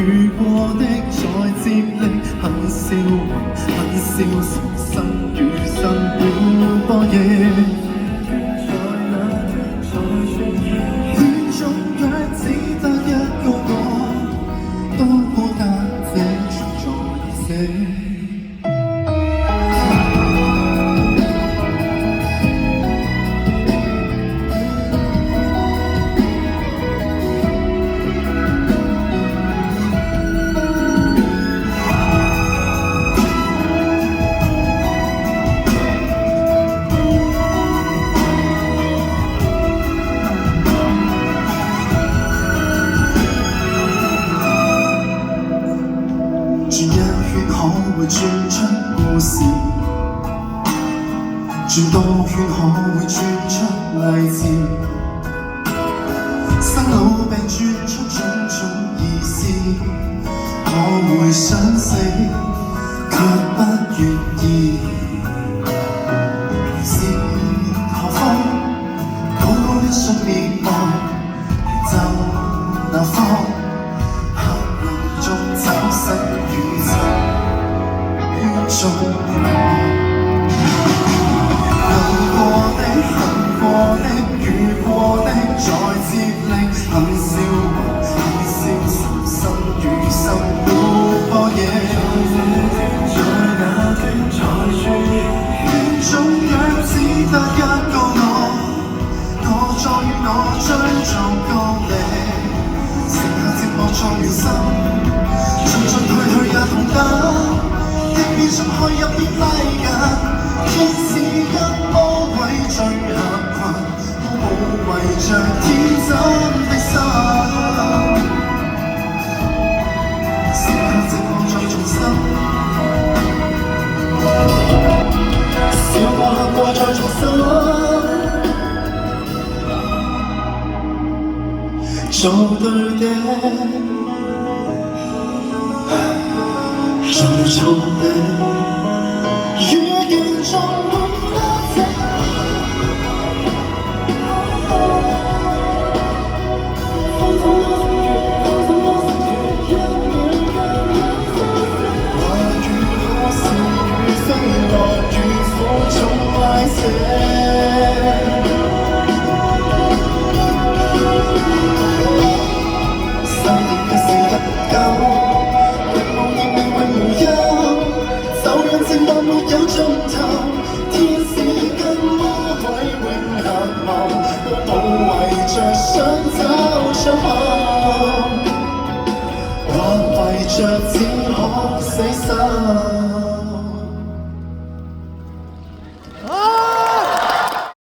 遇過的再接力，很消沉生與生了多嘢。戀中若只得一個我，都孤單這存在而死。轉一圈可會轉出故事，轉多圈可會轉出勵志，生老病轉出種種意思。我會想死，卻不願意。是何方？高高一瞬滅亡，就那方。中找新宇宙，圈中路過的、行過的、遇過的，再接力，很消沉，生與生活播野。在那天才說，圈中若只得一個我在我追逐角力，剩下寂寞在餘生。進退去也同等，逆面衝開入面拉近，天使跟魔鬼最合群，都無為着天真的心。剩下寂寞再重生，笑過喊過再重生，做對的。做錯的，遇見中沒得證。風風多成月，一秒間有風話如何是與非，來如負重拉扯。3點的事得不夠。情但沒有盡頭，天使跟魔鬼永合謀，都無為着想找出口，還為着只可死心。